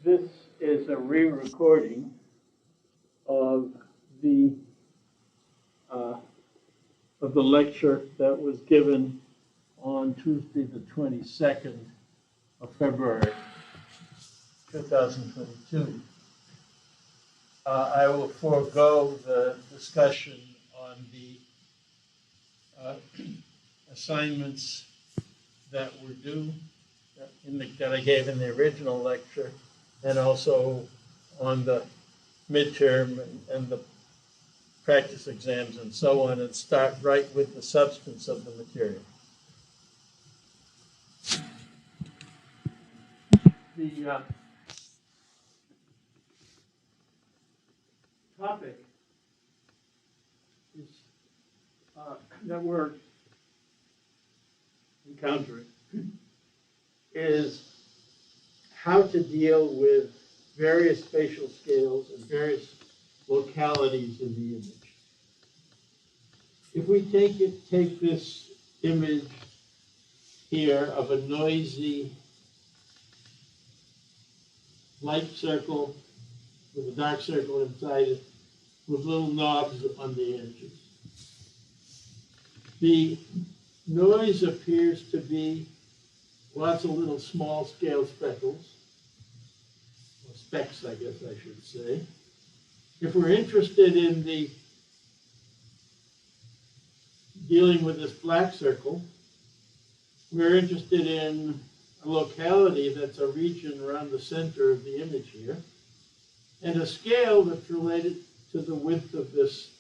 This is a re-recording of the lecture that was given on Tuesday, the 22nd of February, 2022. I will forego the discussion on the assignments that were due that I gave in the original lecture, and also on the midterm and the practice exams and so on, and start right with the substance of the material. The topic is that we're encountering is how to deal with various spatial scales and various localities in the image. If we take this image here of a noisy light circle with a dark circle inside it with little knobs on the edges. The noise appears to be lots of little small scale speckles, or specks, I guess I should say. If we're interested in the dealing with this black circle, we're interested in a locality that's a region around the center of the image here, and a scale that's related to the width of this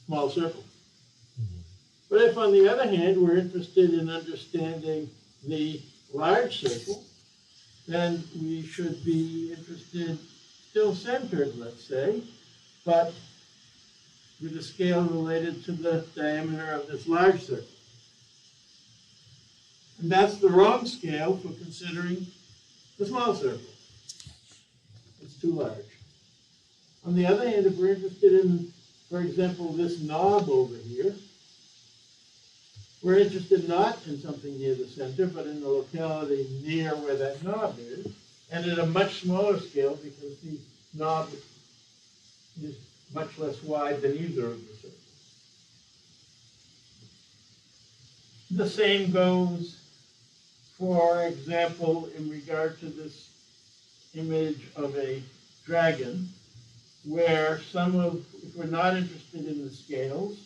small circle. But if, on the other hand, we're interested in understanding the large circle, then we should be interested, still centered, let's say, but with a scale related to the diameter of this large circle. And that's the wrong scale for considering the small circle. It's too large. On the other hand, if we're interested in, for example, this knob over here, we're interested not in something near the center, but in the locality near where that knob is, and at a much smaller scale because the knob is much less wide than either of the circles. The same goes, for example, in regard to this image of a dragon, where if we're not interested in the scales,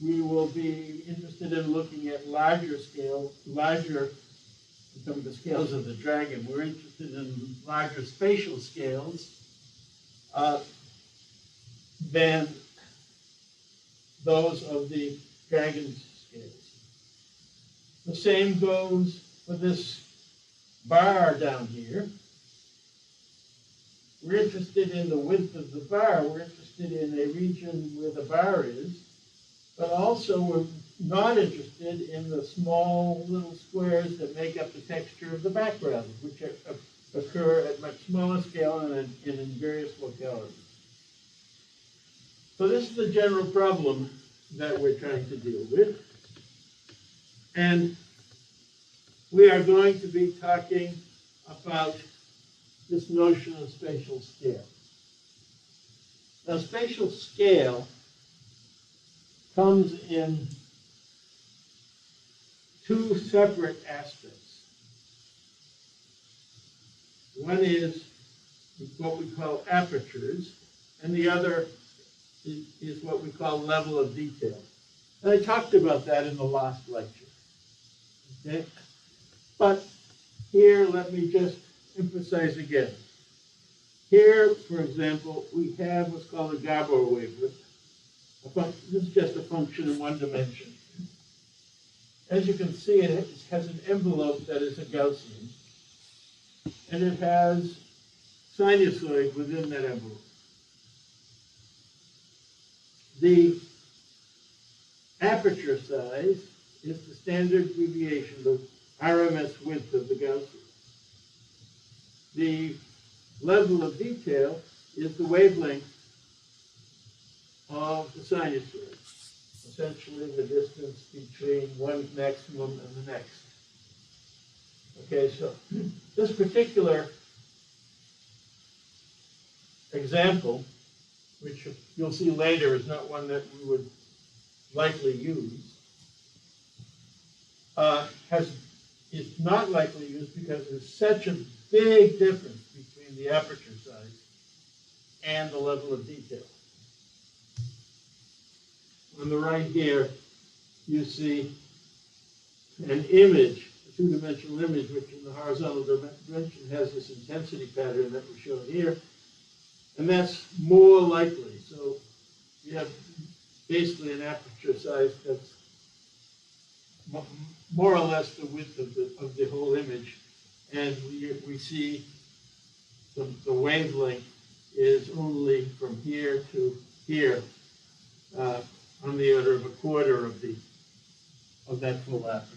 we will be interested in looking at larger, some of the scales of the dragon. We're interested in larger spatial scales than those of the dragon's scales. The same goes for this bar down here. We're interested in the width of the bar. We're interested in a region where the bar is, but also we're not interested in the small little squares that make up the texture of the background, which occur at much smaller scale and in various localities. So this is the general problem that we're trying to deal with. And we are going to be talking about this notion of spatial scale. Now, spatial scale comes in two separate aspects. One is what we call apertures, and the other is what we call level of detail. And I talked about that in the last lecture. Okay? But here, let me just emphasize again. Here, for example, we have what's called a Gabor wavelet. This is just a function in one dimension. As you can see, it has an envelope that is a Gaussian, and it has sinusoid within that envelope. The aperture size is the standard deviation, the RMS width of the Gaussian. The level of detail is the wavelength of the sinusoid, essentially the distance between one maximum and the next. Okay, so this particular example, which you'll see later is not one that we would likely use, is not likely used because there's such a big difference between the aperture size and the level of detail. On the right here, you see an image, a two-dimensional image, which in the horizontal dimension has this intensity pattern that we're showing here, and that's more likely. So you have basically an aperture size that's more or less the width of the whole image, and we see the wavelength is only from here to here, on the order of a quarter of that full aperture.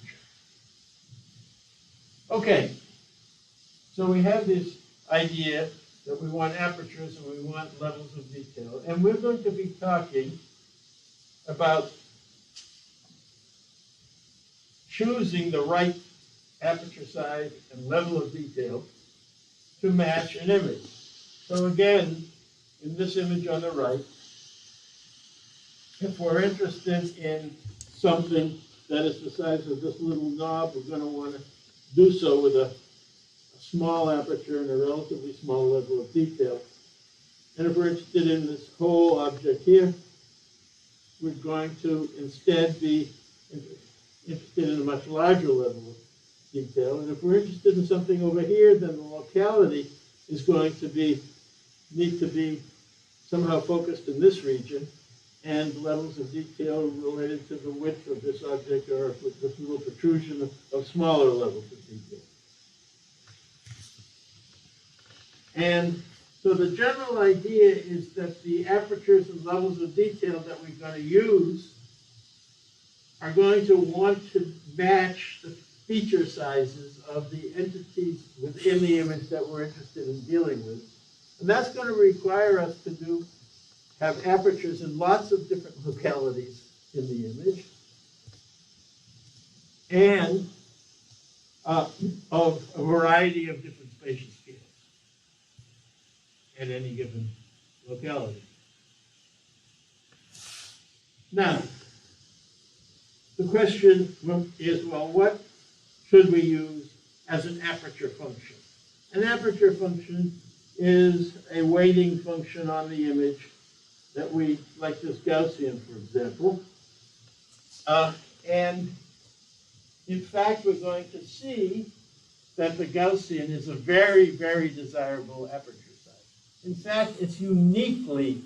Okay, so we have this idea that we want apertures and we want levels of detail, and we're going to be talking about choosing the right aperture size and level of detail to match an image. So again, in this image on the right, if we're interested in something that is the size of this little knob, we're going to want to do so with a small aperture and a relatively small level of detail. And if we're interested in this whole object here, we're going to instead be interested in a much larger level of detail. And if we're interested in something over here, then the locality is going to need to be somehow focused in this region, and levels of detail related to the width of this object or with this little protrusion of smaller levels of detail. And so the general idea is that the apertures and levels of detail that we're going to use are going to want to match the feature sizes of the entities within the image that we're interested in dealing with. And that's going to require us to have apertures in lots of different localities in the image, and of a variety of different spatial scales at any given locality. Now, the question is, well, what should we use as an aperture function? An aperture function is a weighting function on the image that we, like this Gaussian, for example. And in fact, we're going to see that the Gaussian is a very, very desirable aperture size. In fact, it's uniquely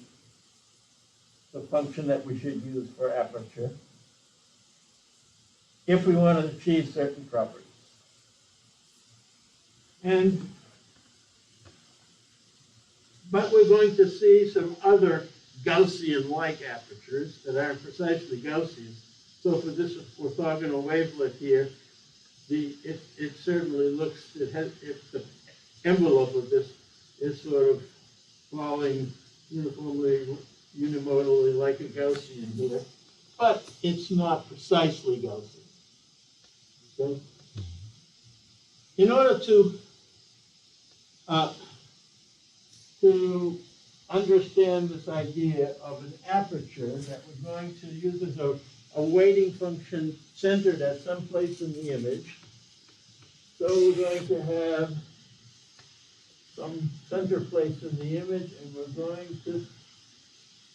the function that we should use for aperture if we want to achieve certain properties. But we're going to see some other Gaussian-like apertures that aren't precisely Gaussian. So for this orthogonal wavelet here, it certainly looks, if the envelope of this is sort of falling uniformly, unimodally like a Gaussian here, but it's not precisely Gaussian. Okay? In order to understand this idea of an aperture that we're going to use as a weighting function centered at some place in the image. So we're going to have some center place in the image, and we're going to,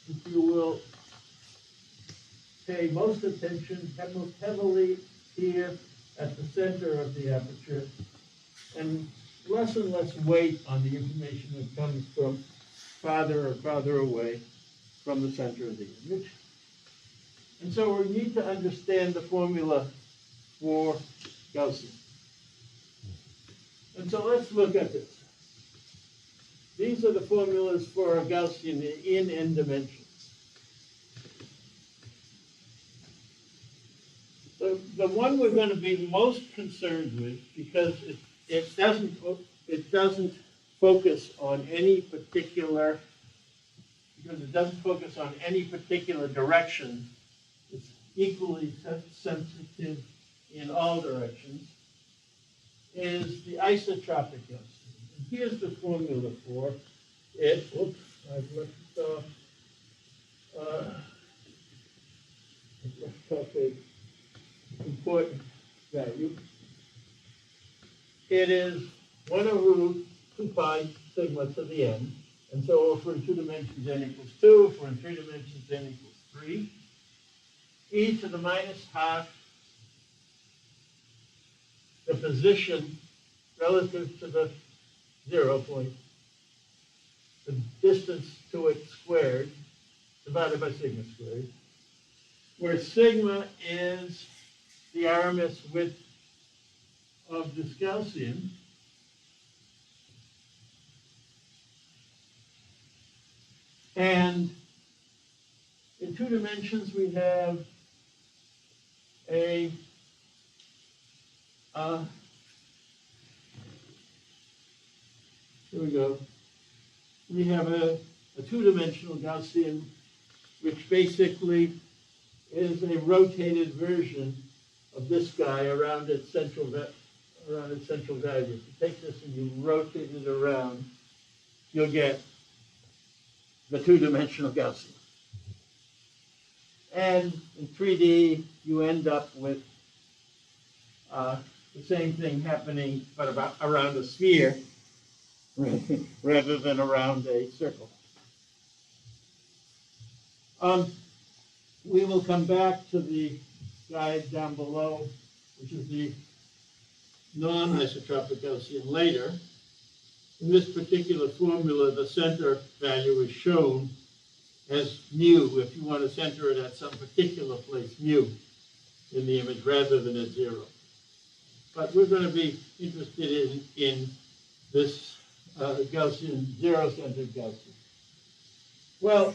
if you will, pay most attention, most heavily here at the center of the aperture, and less weight on the information that comes from farther or farther away from the center of the image. And so we need to understand the formula for Gaussian. And so let's look at this. These are the formulas for a Gaussian in n dimensions. The one we're going to be most concerned with, because it doesn't focus on any particular, direction. It's equally sensitive in all directions, is the isotropic Gaussian. And here's the formula for Oops, I've left off. I've left off a important value. It is 1 over root 2 pi sigma to the n. And so if we're in 2 dimensions, n equals 2. If we're in 3 dimensions, n equals 3. E to the minus half the position relative to the 0 point, the distance to it squared, divided by sigma squared, where sigma is the RMS width of this Gaussian. And in 2 dimensions, we have a here we go. We have a 2-dimensional Gaussian, which basically is a rotated version of this guy around its central value. If you take this and you rotate it around, you'll get the 2-dimensional Gaussian. And in 3D, you end up with the same thing happening, but about around a sphere rather than around a circle. We will come back to the guide down below, which is the non-isotropic Gaussian later. In this particular formula, the center value is shown as mu, if you want to center it at some particular place, mu, in the image rather than at 0. But we're going to be interested in this Gaussian, zero-centered Gaussian. Well,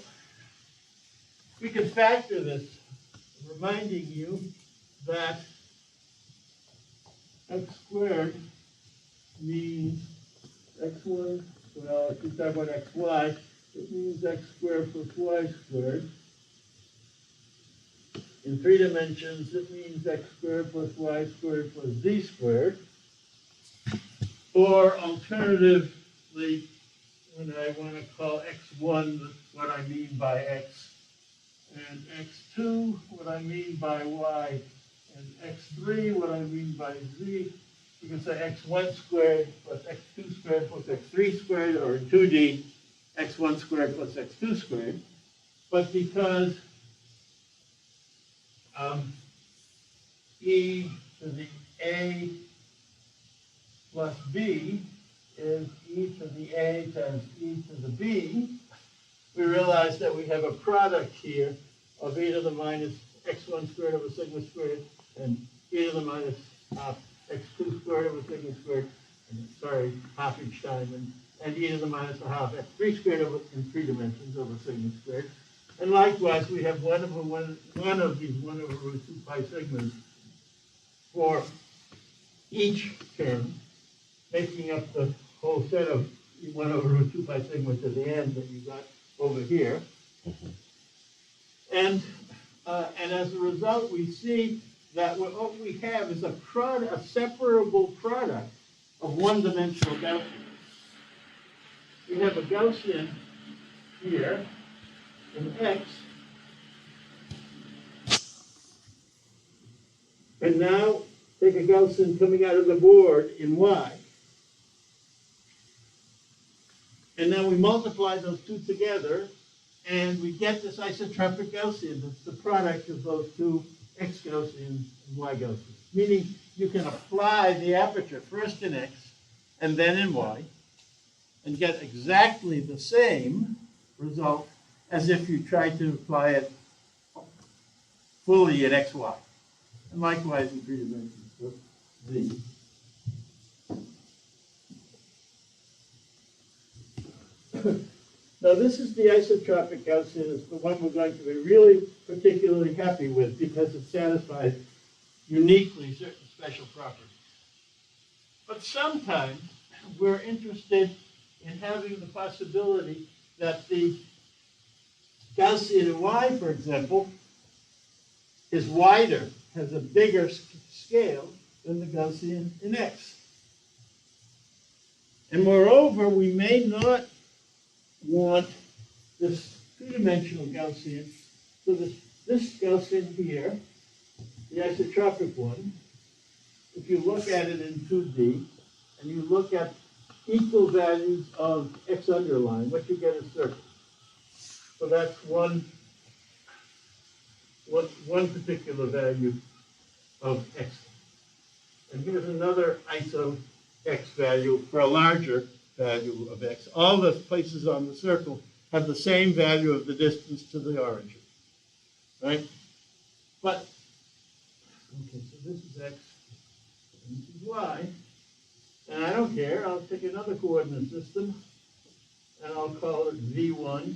we can factor this, reminding you that x squared means x1, well, if you talk about xy, it means x squared plus y squared. In 3 dimensions, it means x squared plus y squared plus z squared. Or alternatively, when I want to call x1 what I mean by x, and x2 what I mean by y, and x3 what I mean by z, you can say x1 squared plus x2 squared plus x3 squared, or in 2D, x1 squared plus x2 squared. But because e to the a plus b is e to the a times e to the b, we realize that we have a product here of e to the minus x1 squared over sigma squared and e to the minus half x2 squared over sigma squared, and sorry, half each time, and e to the minus a half x3 squared over, in 3 dimensions over sigma squared. And likewise, we have one of these 1 over root 2 pi sigmas for each term, making up the whole set of 1 over root 2 pi sigma to the end that you got over here. And as a result, we see that what we have is a separable product of 1-dimensional Gaussian. We have a Gaussian here in x, and now take a Gaussian coming out of the board in y. And then we multiply those two together, and we get this isotropic Gaussian. That's the product of those two x Gaussians and y Gaussians. Meaning you can apply the aperture first in x and then in y, and get exactly the same result as if you tried to apply it fully in xy. And likewise in 3 dimensions with z. Now this is the isotropic Gaussian. It's the one we're going to be really particularly happy with because it satisfies uniquely certain special properties. But sometimes we're interested in having the possibility that the Gaussian in y, for example, is wider, has a bigger scale than the Gaussian in x. And moreover, we may not want this two-dimensional Gaussian. So this Gaussian here, the isotropic one, if you look at it in 2D, and you look at equal values of x underline, what you get is circle. So that's one particular value of x. And here's another iso x value for a larger value of x. All the places on the circle have the same value of the distance to the origin, right? But, okay, so this is x, and this is y. And I don't care, I'll take another coordinate system, and I'll call it V1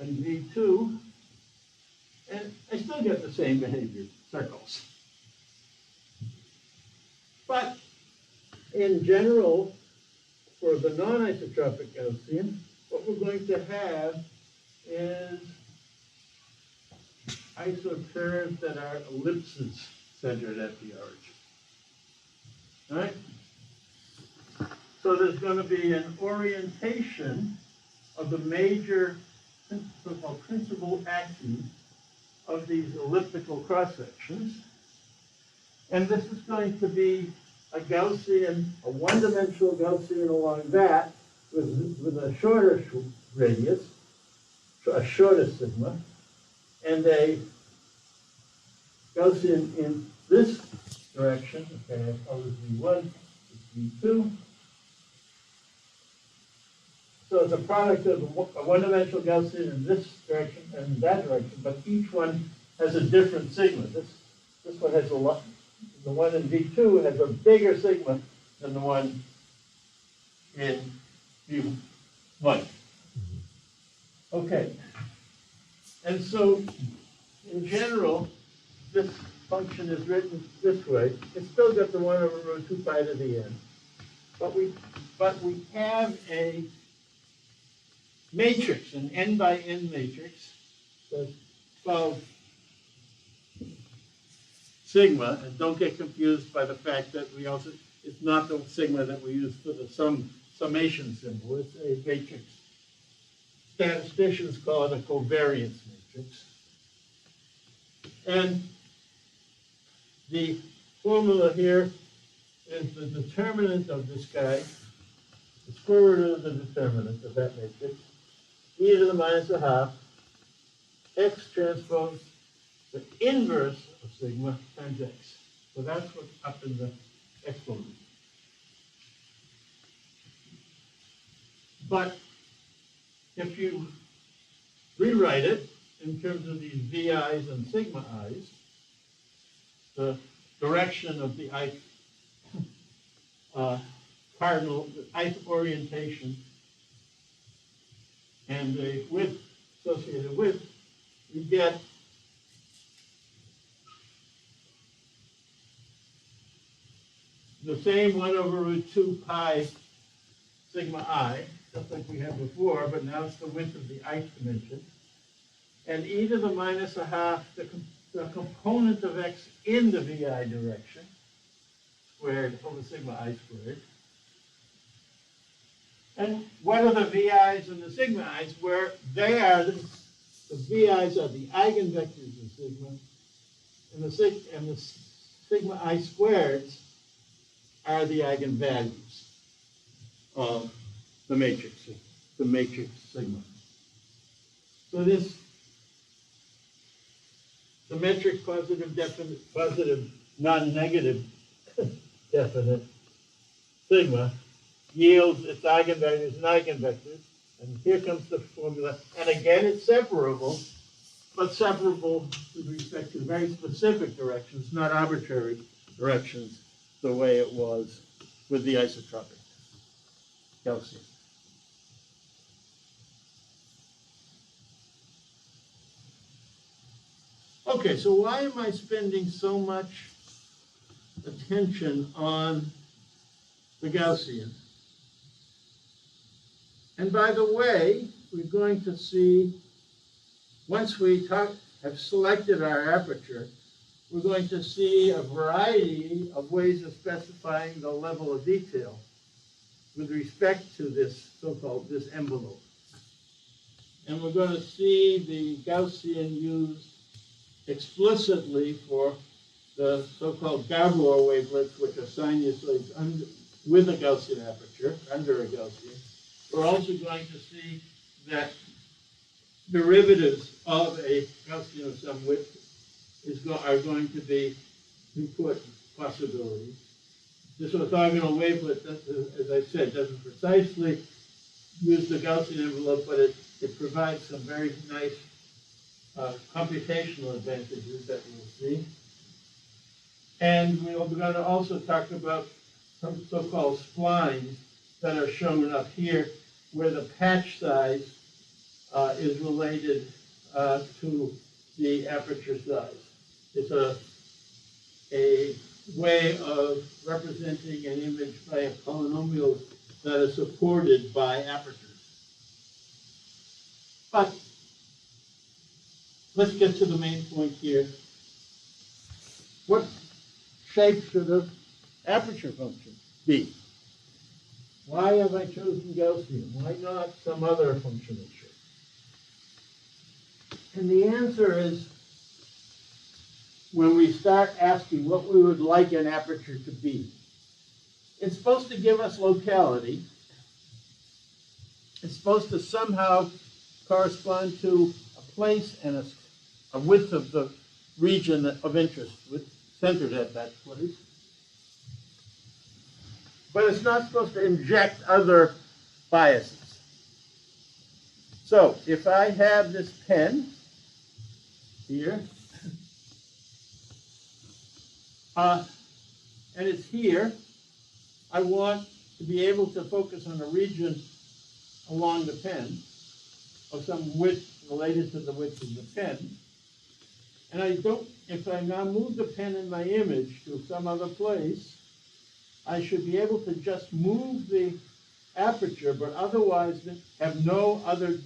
and V2, and I still get the same behavior, circles. But in general, for the non-isotropic Gaussian, what we're going to have is isocurves that are ellipses centered at the origin. All right? So there's going to be an orientation of the major so-called principal axes of these elliptical cross-sections. And this is going to be a Gaussian, a one-dimensional Gaussian along that with a shorter radius, a shorter sigma, and a Gaussian in this direction. Okay, I call this V1, this V2. So it's a product of a one-dimensional Gaussian in this direction and that direction, but each one has a different sigma. This one has a lot. The one in V2 has a bigger sigma than the one in V1. Okay. And so, in general, this function is written this way. It's still got the 1 over root 2 pi to the n. But we have a matrix, an n by n matrix, that's 12 sigma, and don't get confused by the fact that it's not the sigma that we use for the summation symbol. It's a matrix. Statisticians call it a covariance matrix. And the formula here is the determinant of this guy, the square root of the determinant of that matrix, e to the minus a half, x transpose the inverse of sigma times x. So that's what's up in the exponent. But if you rewrite it in terms of these vi's and sigma i's, the direction of the ith cardinal, the ith orientation, and the width associated with, you get the same 1 over root 2 pi sigma I, just like we had before, but now it's the width of the ith dimension. And e to the minus a half, the component of x in the vi direction, squared over sigma I squared. And what are the vi's and the sigma i's? Where they are, the vi's are the eigenvectors of sigma, and the sigma I squareds are the eigenvalues of the matrix sigma. So this symmetric positive definite, positive non-negative definite sigma yields its eigenvalues and eigenvectors. And here comes the formula. And again, it's separable, but separable with respect to very specific directions, not arbitrary directions, the way it was with the isotropic Gaussian. Okay, so why am I spending so much attention on the Gaussian? And by the way, we're going to see, once we have selected our aperture, we're going to see a variety of ways of specifying the level of detail with respect to this so-called, this envelope. And we're going to see the Gaussian used explicitly for the so-called Gabor wavelets, which are sinusoids with a Gaussian aperture, under a Gaussian. We're also going to see that derivatives of a Gaussian of some width are going to be important possibilities. This orthogonal wavelet, as I said, doesn't precisely use the Gaussian envelope, but it provides some very nice computational advantages that we'll see. And we're going to also talk about some so-called splines that are shown up here, where the patch size is related to the aperture size. It's a way of representing an image by a polynomial that is supported by apertures. But let's get to the main point here. What shape should an aperture function be? Why have I chosen Gaussian? Why not some other functional shape? And the answer is, when we start asking what we would like an aperture to be, it's supposed to give us locality. It's supposed to somehow correspond to a place and a width of the region of interest, centered at that place. But it's not supposed to inject other biases. So if I have this pen here, and it's here, I want to be able to focus on a region along the pen of some width related to the width of the pen. And if I now move the pen in my image to some other place, I should be able to just move the aperture, but otherwise have no other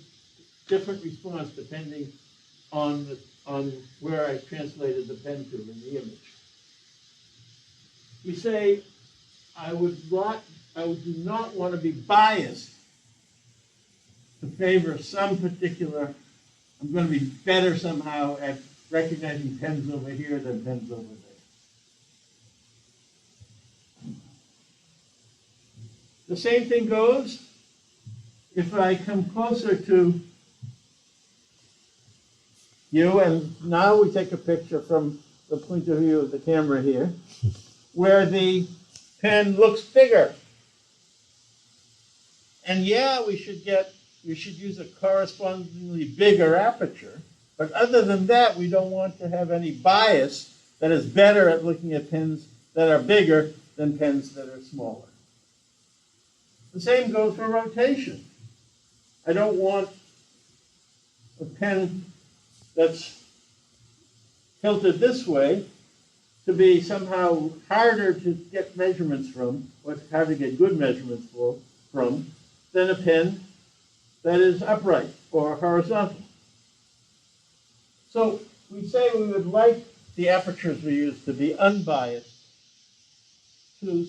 different response depending on where I translated the pen to in the image. We say, I do not want to be biased to favor some particular, I'm going to be better somehow at recognizing pens over here than pens over there. The same thing goes if I come closer to you, and now we take a picture from the point of view of the camera here, where the pen looks bigger. And yeah, we should use a correspondingly bigger aperture, but other than that, we don't want to have any bias that is better at looking at pens that are bigger than pens that are smaller. The same goes for rotation. I don't want a pen that's tilted this way to be somehow harder to get measurements from, or hard to get good measurements from, than a pen that is upright or horizontal. So we say we would like the apertures we use to be unbiased to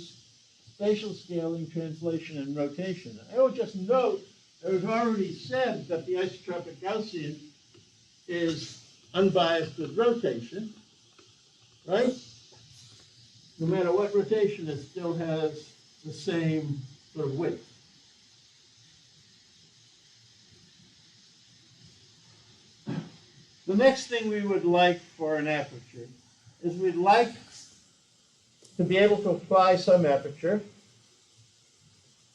spatial scaling, translation, and rotation. I will just note that we've already said that the isotropic Gaussian is unbiased with rotation, right? No matter what rotation, it still has the same sort of width. The next thing we would like for an aperture is we'd like to be able to apply some aperture.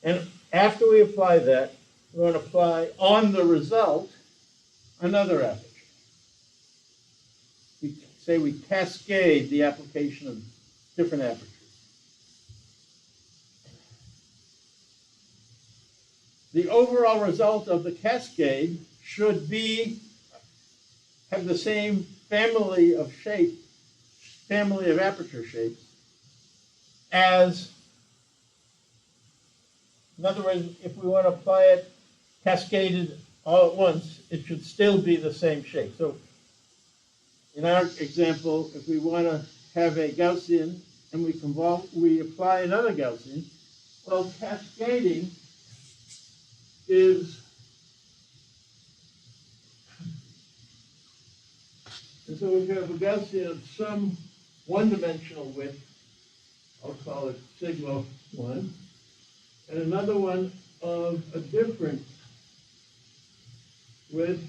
And after we apply that, we're going to apply on the result another aperture. We say we cascade the application of different apertures. The overall result of the cascade should have the same family of aperture shapes as, in other words, if we want to apply it cascaded all at once, it should still be the same shape. So in our example, if we want to have a Gaussian and we apply another Gaussian, Well, cascading is, and so we have a Gaussian of some one-dimensional width, I'll call it sigma 1, and another one of a different width,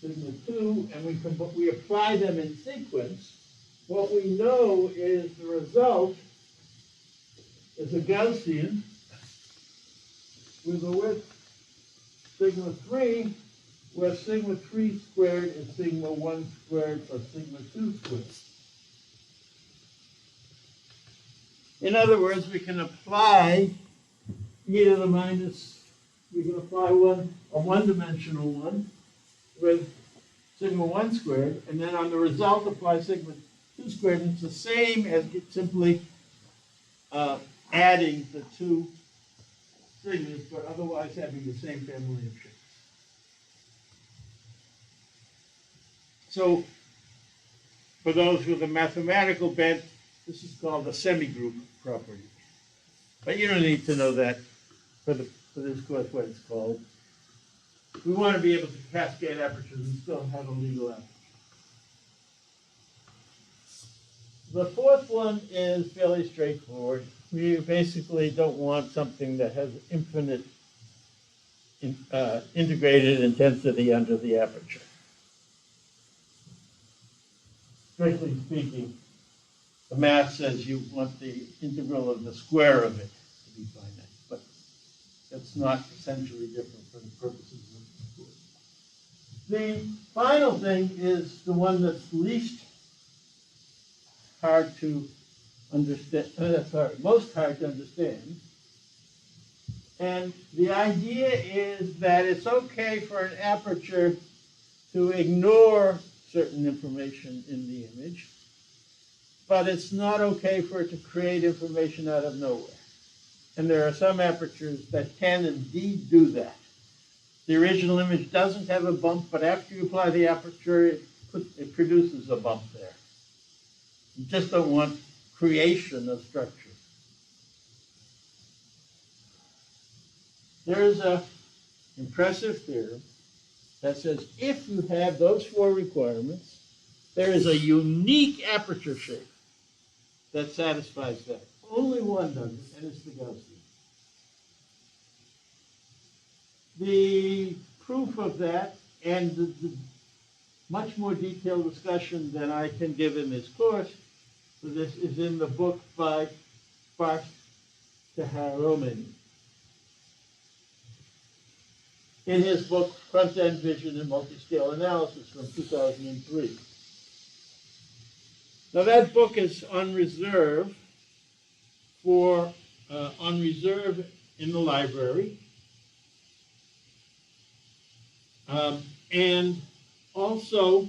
sigma 2, and we apply them in sequence. What we know is the result is a Gaussian with a width sigma 3, where sigma 3 squared is sigma 1 squared plus sigma 2 squared. In other words, we can apply e to the minus, we can apply a one-dimensional one with sigma 1 squared, and then on the result apply sigma 2 squared. It's the same as simply adding the two sigmas, but otherwise having the same family of shapes. So, for those with a mathematical bent, this is called the semigroup property. But you don't need to know that for this course what it's called. We want to be able to cascade apertures and still have a legal aperture. The fourth one is fairly straightforward. We basically don't want something that has infinite integrated intensity under the aperture. Strictly speaking, the math says you want the integral of the square of it to be finite, but that's not essentially different for the purposes of this course. The final thing is the one that's least hard to understand, most hard to understand. And the idea is that it's okay for an aperture to ignore certain information in the image, but it's not okay for it to create information out of nowhere. And there are some apertures that can indeed do that. The original image doesn't have a bump, but after you apply the aperture, it produces a bump there. You just don't want creation of structure. There's an impressive theorem that says if you have those four requirements, there is a unique aperture shape that satisfies that. Only one does it, and it's the Gaussian. The proof of that and the much more detailed discussion than I can give in this course, so this is in the book by Bart Teharomany. In his book, Front-End Vision and Multiscale Analysis from 2003. Now that book is on reserve in the library. And also,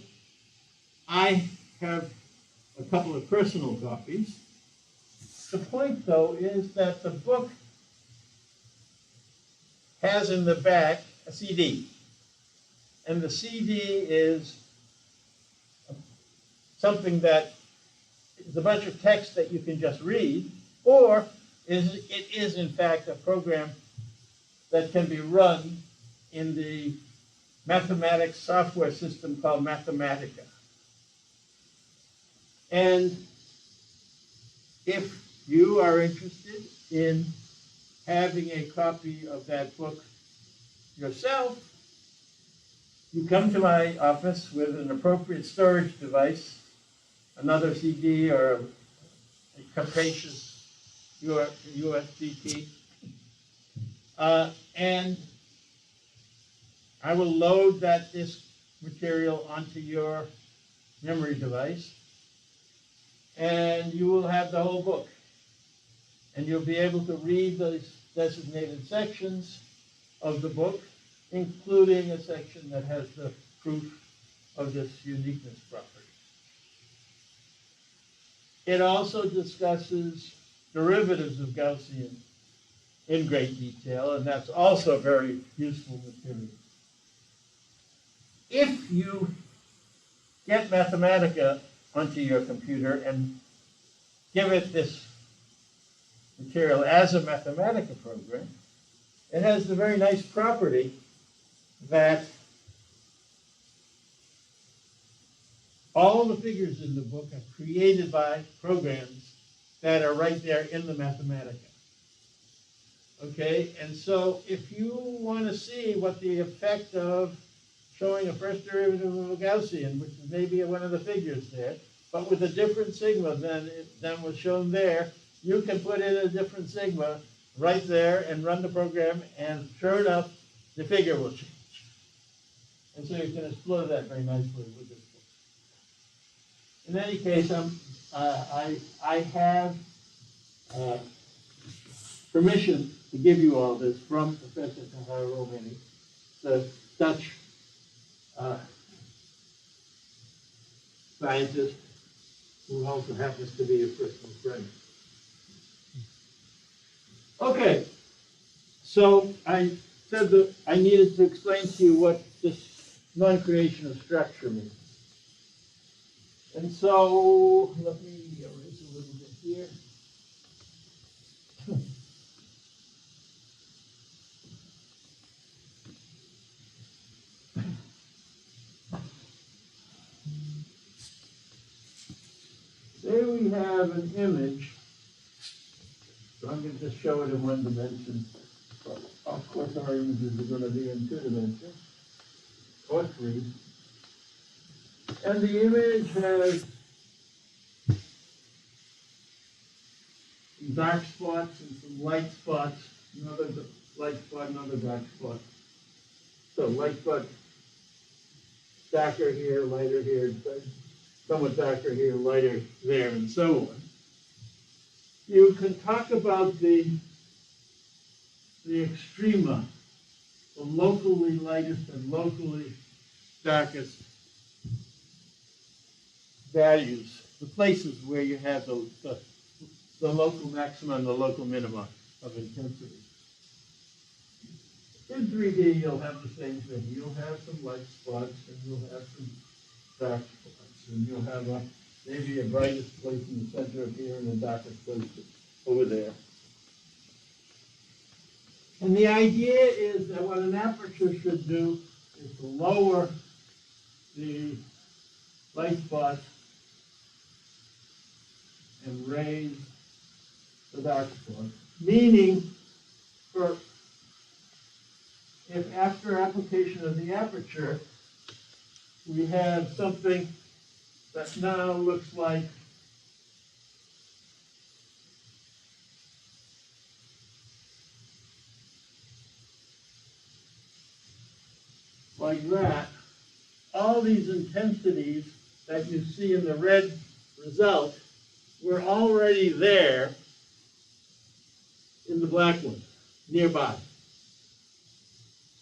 I have a couple of personal copies. The point, though, is that the book has in the back a CD. And the CD is something that is a bunch of text that you can just read, or it is, in fact, a program that can be run in the mathematics software system called Mathematica. And if you are interested in having a copy of that book yourself, you come to my office with an appropriate storage device, another CD or a capacious USB key, and I will load this material onto your memory device, and you will have the whole book. And you'll be able to read those designated sections of the book, including a section that has the proof of this uniqueness property. It also discusses derivatives of Gaussian in great detail, and that's also very useful material. If you get Mathematica onto your computer and give it this material as a Mathematica program, it has the very nice property that all the figures in the book are created by programs that are right there in the Mathematica. Okay, and so if you want to see what the effect of showing a first derivative of a Gaussian, which is maybe one of the figures there, but with a different sigma than was shown there, you can put in a different sigma right there and run the program, and sure enough, the figure will change. And so you can explore that very nicely with this book. In any case, I have permission to give you all this from Professor Gabor Wavelet, the Dutch scientist who also happens to be a personal friend. Okay, so I said that I needed to explain to you what this non-creation of structure means. And so let me erase a little bit here. There we have an image. So I'm going to just show it in one dimension. But of course, our images are going to be in 2 dimensions, or 3. And the image has some dark spots and some light spots, another light spot, another dark spot. So light spot, darker here, lighter here, somewhat darker here, lighter there, and so on. You can talk about the extrema, the locally lightest and locally darkest values, the places where you have the local maxima and the local minima of intensity. In 3D, you'll have the same thing. You'll have some light spots, and you'll have some dark spots, and you'll have maybe a brightest place in the center of here and a darkest place over there. And the idea is that what an aperture should do is to lower the light spots and raise the dark spots, meaning if after application of the aperture, we have something that now looks like that, all these intensities that you see in the red result were already there in the black one, nearby.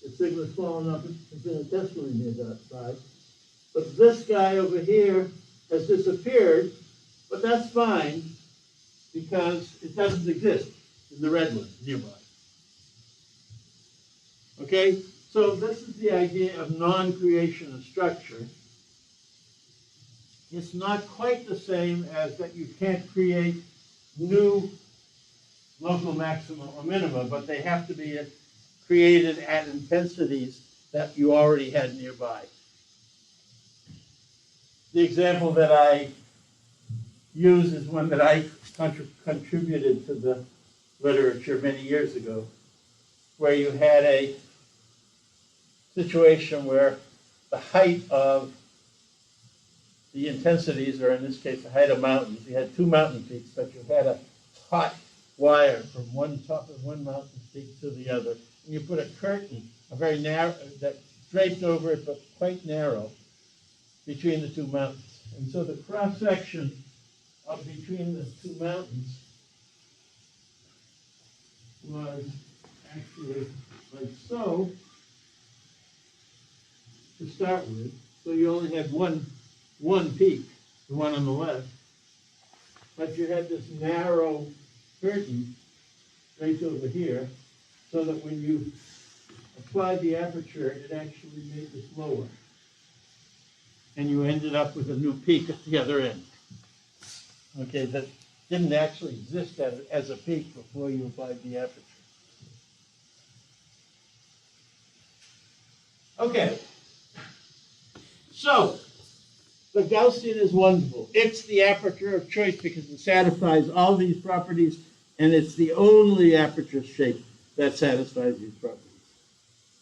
The sigma is small enough infinitesimally nearby. But this guy over here has disappeared, but that's fine because it doesn't exist in the red one nearby. Okay, so this is the idea of non-creation of structure. It's not quite the same as that you can't create new local maxima or minima, but they have to be created at intensities that you already had nearby. The example that I use is one that I contributed to the literature many years ago, where you had a situation where the height of the intensities, or in this case, the height of mountains, you had 2 mountain peaks, but you had a taut wire from one top of one mountain peak to the other. And you put a curtain, a very narrow, that draped over it, but quite narrow, between the 2 mountains. And so the cross-section of between the 2 mountains was actually like so, to start with. So you only had one peak, the one on the left, but you had this narrow curtain right over here, so that when you applied the aperture, it actually made this lower. And you ended up with a new peak at the other end. Okay, the didn't actually exist as a peak before you applied the aperture. Okay, so the Gaussian is wonderful. It's the aperture of choice because it satisfies all these properties, and it's the only aperture shape that satisfies these properties.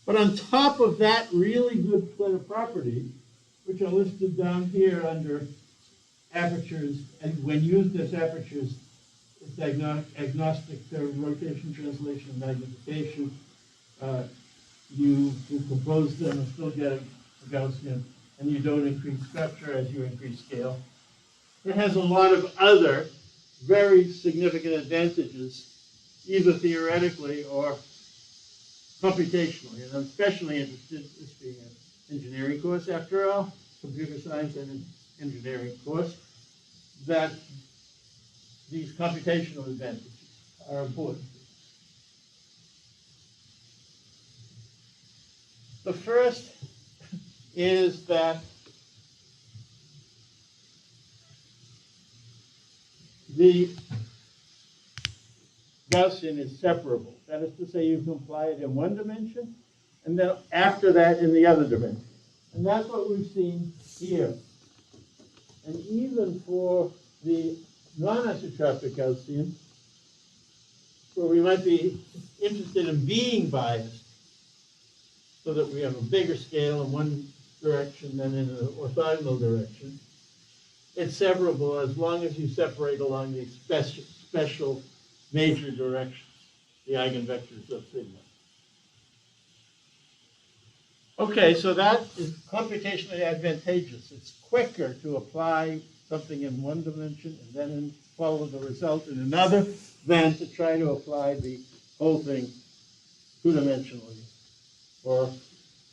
But on top of that really good set of properties, which are listed down here under apertures, and when used as apertures, it's agnostic to rotation, translation, and magnification. You compose them and still get a Gaussian, and you don't increase structure as you increase scale. It has a lot of other very significant advantages, either theoretically or computationally. And I'm especially interested, this being an engineering course after all, computer science and engineering course, that these computational advantages are important. The first is that the Gaussian is separable. That is to say, you can apply it in one dimension, and then after that in the other dimension. And that's what we've seen here. And even for the non-isotropic Gaussian, where we might be interested in being biased, so that we have a bigger scale in one direction than in an orthogonal direction, it's separable as long as you separate along these special major directions, the eigenvectors of sigma. Okay, so that is computationally advantageous. It's quicker to apply something in one dimension and then follow the result in another than to try to apply the whole thing two-dimensionally. Or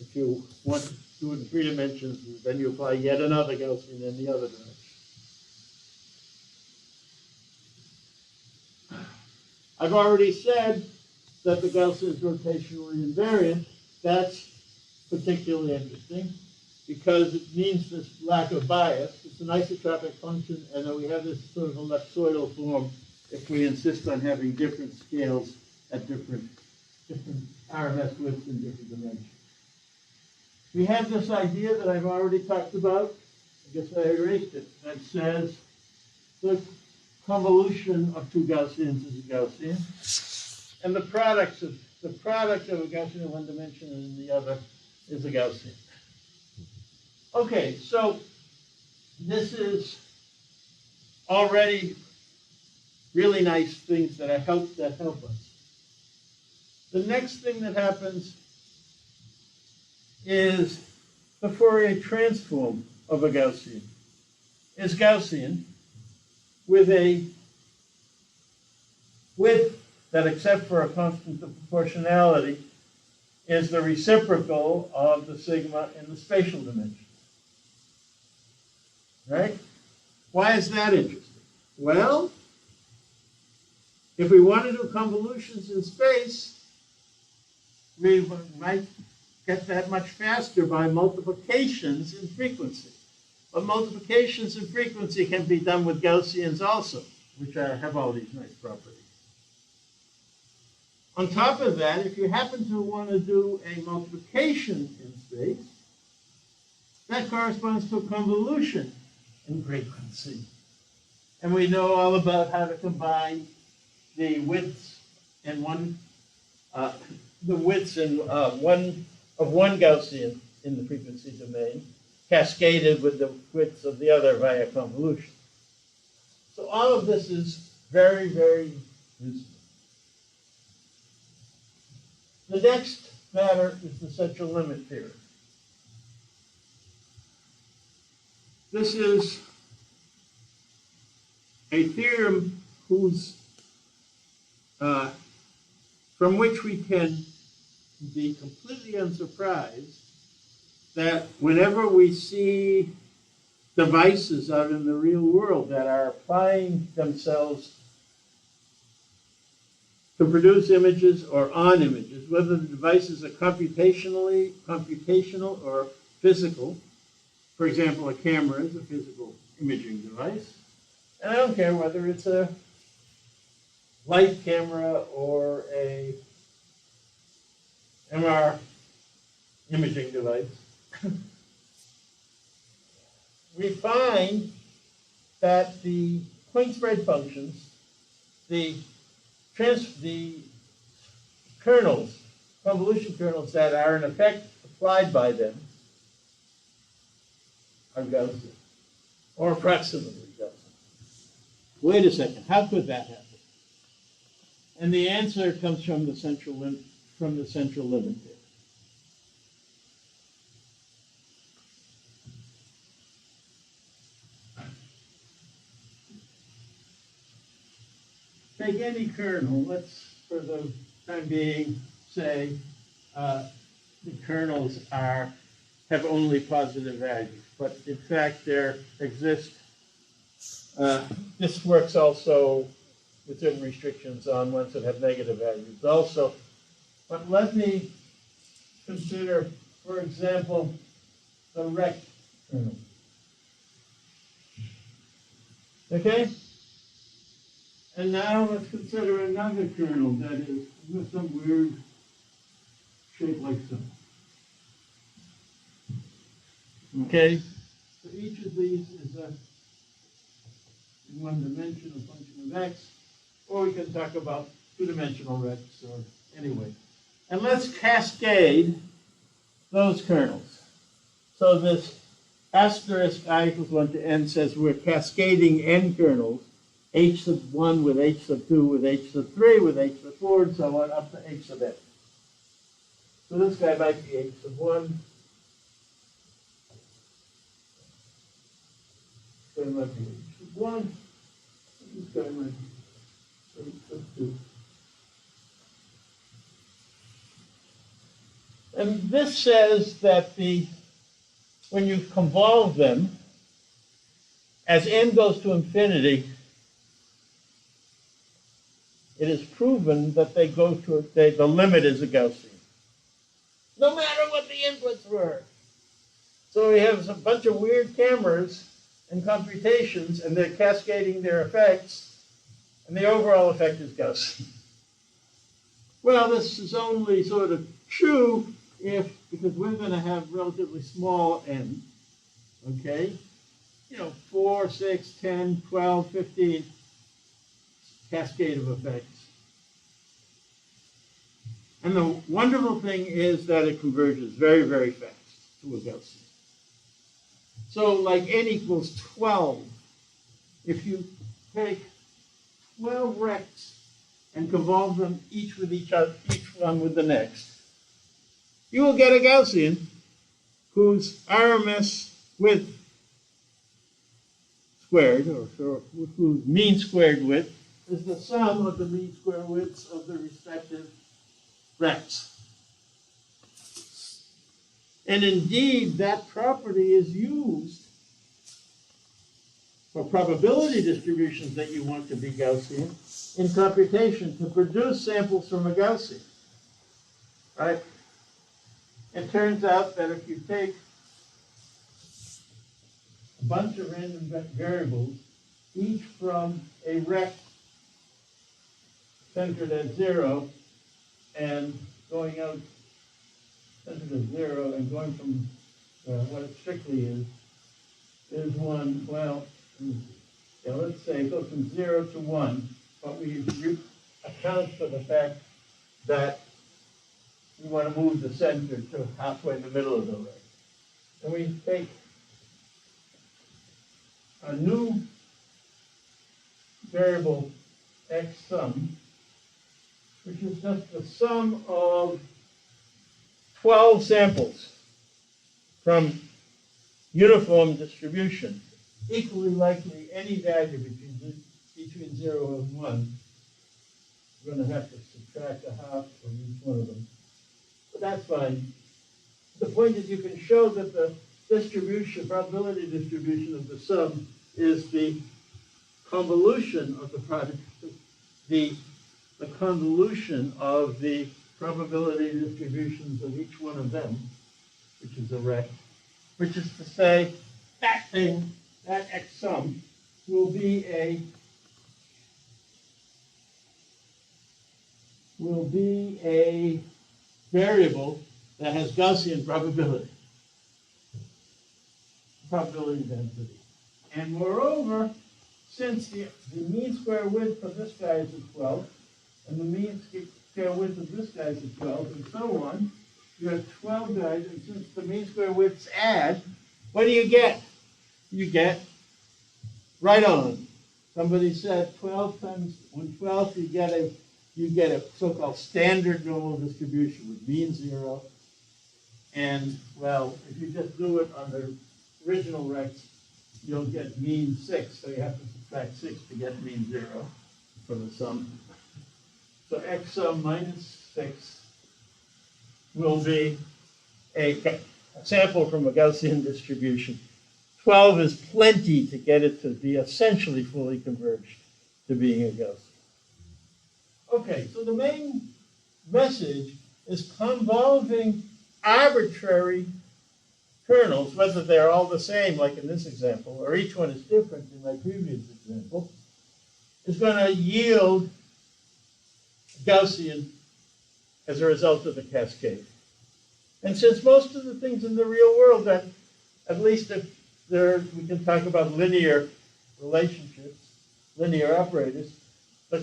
if you want to do it in 3 dimensions, then you apply yet another Gaussian in the other direction. I've already said that the Gaussian is rotationally invariant. That's particularly interesting because it means this lack of bias. It's an isotropic function, and then we have this sort of ellipsoidal form if we insist on having different scales at different RMS widths in different dimensions. We have this idea that I've already talked about. I guess I erased it. That says the convolution of 2 Gaussians is a Gaussian, and the product of a Gaussian in one dimension and in the other is a Gaussian. Okay, so this is already really nice things that help us. The next thing that happens is the Fourier transform of a Gaussian is Gaussian with a width that, except for a constant of proportionality, is the reciprocal of the sigma in the spatial dimension. Right? Why is that interesting? Well, if we want to do convolutions in space, we might get that much faster by multiplications in frequency. But multiplications in frequency can be done with Gaussians also, which have all these nice properties. On top of that, if you happen to want to do a multiplication in space, that corresponds to a convolution in frequency. And we know all about how to combine the widths in one Gaussian in the frequency domain, cascaded with the widths of the other via convolution. So all of this is very, very useful. The next matter is the central limit theorem. This is a theorem from which we can be completely unsurprised that whenever we see devices out in the real world that are applying themselves to produce images or on images, whether the devices are computational or physical. For example, a camera is a physical imaging device. And I don't care whether it's a light camera or a MR imaging device, we find that the point spread functions, the kernels, convolution kernels that are in effect applied by them are Gaussian, or approximately Gaussian. Wait a second, how could that happen? And the answer comes from the central limit there. Take any kernel, let's, for the time being, say the kernels have only positive values, but in fact there exist, this works also with certain restrictions on ones that have negative values also. But let me consider, for example, the rect kernel. Okay? And now let's consider another kernel that is with some weird shape like so. Okay? So each of these is in one dimension, a function of x, or we can talk about two-dimensional rects, or anyway. And let's cascade those kernels. So this asterisk I equals 1 to n says we're cascading n kernels, h sub 1 with h sub 2 with h sub 3 with h sub 4 and so on up to h sub n. So this guy might be h sub 1. This guy might be h sub 1. This guy might be h sub 2. And this says that when you convolve them, as n goes to infinity, it is proven that they go to, the limit is a Gaussian, no matter what the inputs were. So we have a bunch of weird cameras and computations, and they're cascading their effects, and the overall effect is Gaussian. Well, this is only sort of true because we're going to have relatively small n, okay? 4, 6, 10, 12, 15 cascade of effects. And the wonderful thing is that it converges very, very fast to a Gaussian. So like n equals 12, if you take 12 rects and convolve them each one with the next, you will get a Gaussian whose RMS width squared, or whose mean squared width, is the sum of the mean square widths of the respective rects. And indeed, that property is used for probability distributions that you want to be Gaussian in computation to produce samples from a Gaussian, right? It turns out that if you take a bunch of random variables, each from a rect centered at 0 and going out centered at 0 and going from what it strictly is 1, well, let's say it goes from 0 to 1, but we account for the fact that we want to move the center to halfway in the middle of the rect. And we take a new variable x sum, which is just the sum of 12 samples from uniform distribution, equally likely any value between 0 and 1. We're going to have to subtract a half from each one of them. But that's fine. The point is you can show that the probability distribution of the sum is the convolution of the product, the convolution of the probability distributions of each one of them, which is a rect, which is to say that thing, that x sum, will be a will be a variable that has Gaussian probability density. And moreover, since the mean square width of this guy is at 12, and the mean square width of this guy is at 12, and so on, you have 12 guys, and since the mean square widths add, what do you get? You get right on. Somebody said 12 times 1/12, you get a so-called standard normal distribution with mean 0. And, well, if you just do it on the original Rex, you'll get mean 6. So you have to subtract 6 to get mean 0 for the sum. So x sum minus 6 will be a sample from a Gaussian distribution. 12 is plenty to get it to be essentially fully converged to being a Gaussian. Okay, so the main message is convolving arbitrary kernels, whether they're all the same, like in this example, or each one is different in my previous example, is going to yield Gaussian as a result of the cascade. And since most of the things in the real world, that at least if we can talk about linear relationships, linear operators, but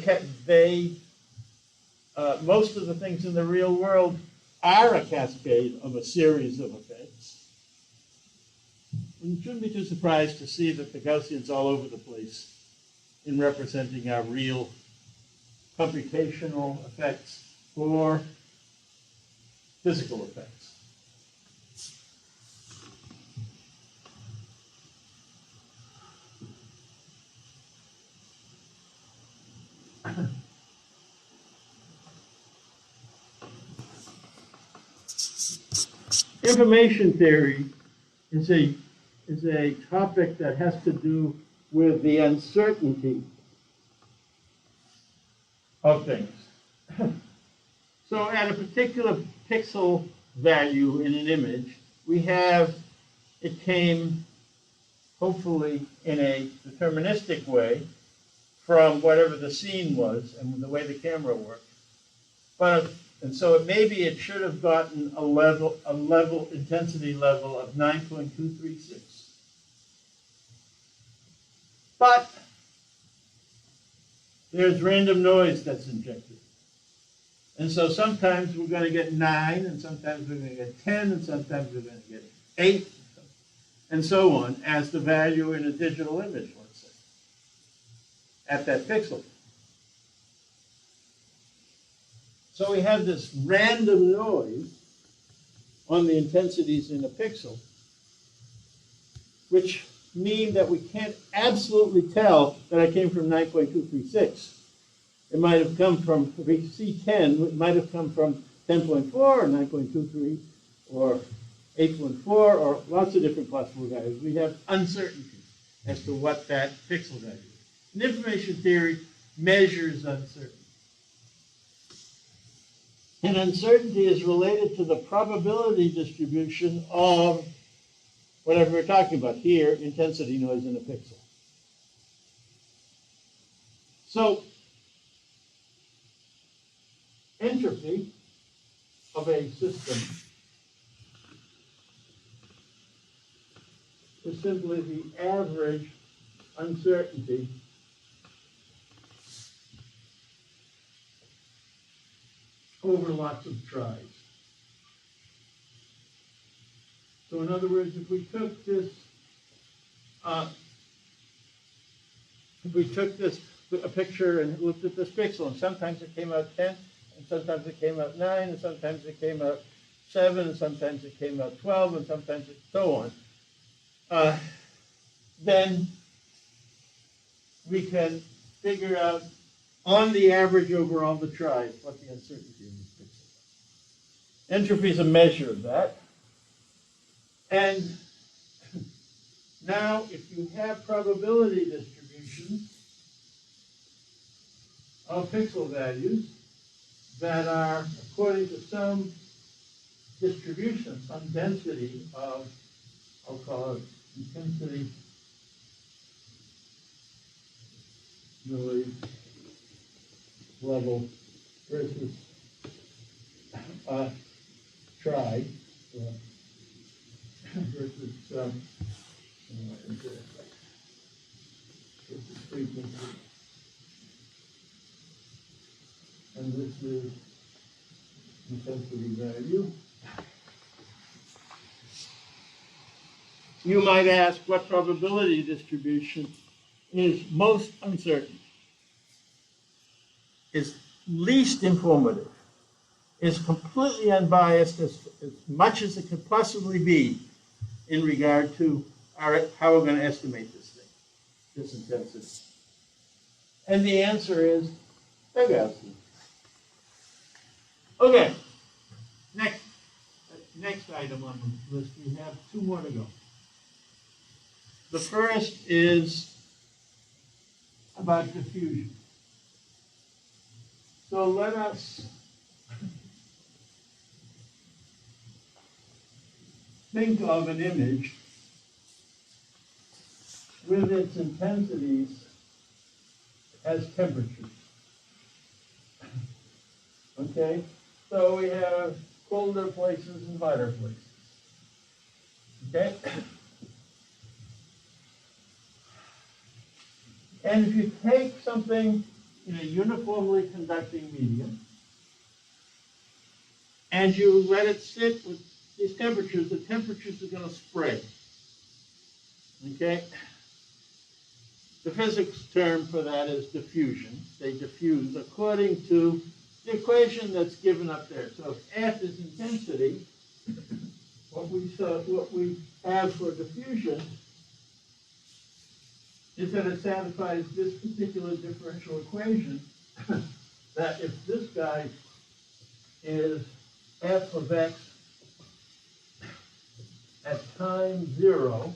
most of the things in the real world are a cascade of a series of effects. You shouldn't be too surprised to see that the Gaussian's all over the place in representing our real computational effects or physical effects. Information theory is a topic that has to do with the uncertainty of things. So at a particular pixel value in an image, it came hopefully in a deterministic way from whatever the scene was and the way the camera worked. And so maybe it should have gotten a intensity level of 9.236. But there's random noise that's injected. And so sometimes we're going to get 9, and sometimes we're going to get 10, and sometimes we're going to get 8, and so on, as the value in a digital image, let's say, at that pixel. So we have this random noise on the intensities in a pixel, which mean that we can't absolutely tell that I came from 9.236. It might have come from, if we see 10, it might have come from 10.4 or 9.23 or 8.4 or lots of different possible values. We have uncertainty as to what that pixel value is. And information theory measures uncertainty. And uncertainty is related to the probability distribution of whatever we're talking about here, intensity noise in a pixel. So entropy of a system is simply the average uncertainty over lots of tries. So in other words, if we took this, a picture and looked at this pixel, and sometimes it came out 10, and sometimes it came out 9, and sometimes it came out 7, and sometimes it came out 12, and sometimes it so on, then we can figure out on the average over all the tries what the uncertainty in this pixel is. Entropy is a measure of that. And now, if you have probability distributions of pixel values that are according to some distribution, some density of, I'll call it intensity noise level versus tried versus frequency. And this is intensity value. You might ask what probability distribution is most uncertain, is least informative, is completely unbiased as much as it could possibly be in regard to how we're going to estimate this thing, this intensity. And the answer is the Gaussian. Okay, next item on the list, we have two more to go. The first is about diffusion. So let us think of an image with its intensities as temperatures. Okay? So we have colder places and hotter places. Okay? And if you take something in a uniformly conducting medium and you let it sit with these temperatures, the temperatures are going to spread. Okay? The physics term for that is diffusion. They diffuse according to the equation that's given up there. So if F is intensity, what we have for diffusion is that it satisfies this particular differential equation that if this guy is f of x at time 0,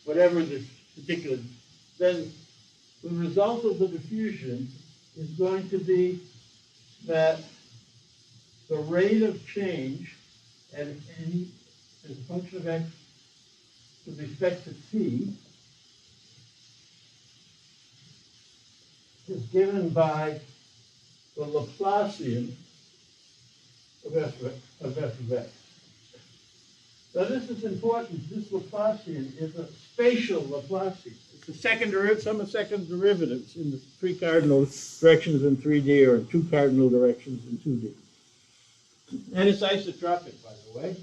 whatever the particular, then the result of the diffusion is going to be that the rate of change at any, as a function of x with respect to t, is given by the Laplacian of f of x. So this is important. This Laplacian is a spatial Laplacian. It's a second sum of second derivatives in the three cardinal directions in 3D or in two cardinal directions in 2D. And it's isotropic, by the way.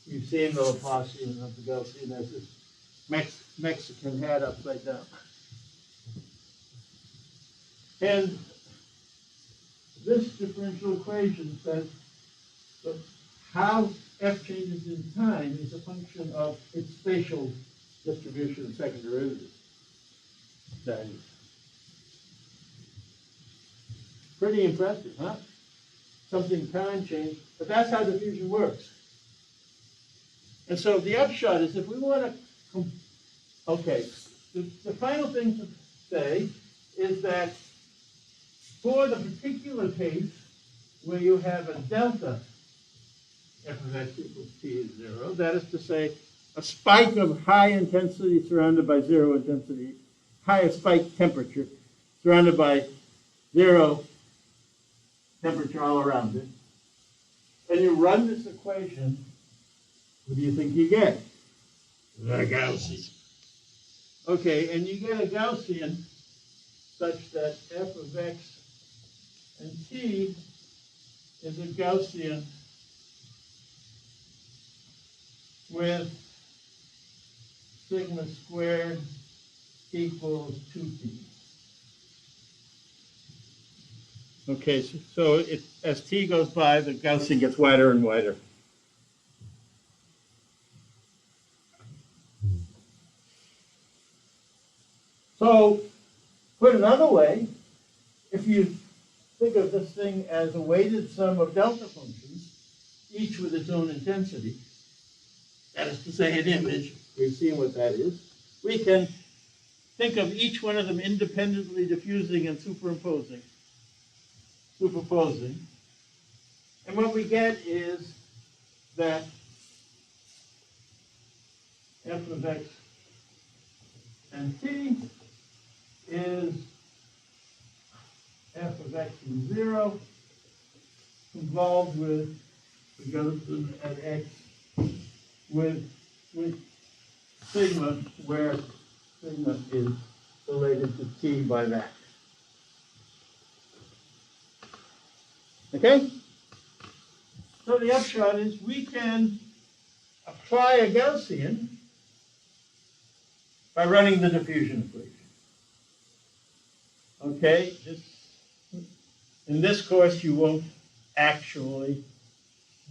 You've seen the Laplacian of the Gaussian as this Mexican hat upside down. And this differential equation says that how f changes in time is a function of its spatial distribution of second derivatives. That is pretty impressive, huh? Something time changed, but that's how diffusion works. And so the upshot is if we want to, okay, the final thing to say is that for the particular case where you have a delta f of x equals t is 0, that is to say a spike of high intensity surrounded by 0 intensity, high spike temperature surrounded by 0 temperature all around it, and you run this equation, what do you think you get? The Gaussian. Okay, and you get a Gaussian such that f of x and t is a Gaussian with sigma squared equals 2t. Okay, so as t goes by, the Gaussian gets wider and wider. So, put another way, if you think of this thing as a weighted sum of delta functions, each with its own intensity, that is to say an image, we've seen what that is, we can think of each one of them independently diffusing and superposing. And what we get is that f of x and t is f of x is 0 involved with the Gaussian at x with sigma, where sigma is related to t by that. Okay? So the upshot is we can apply a Gaussian by running the diffusion equation. Okay? In this course, you won't actually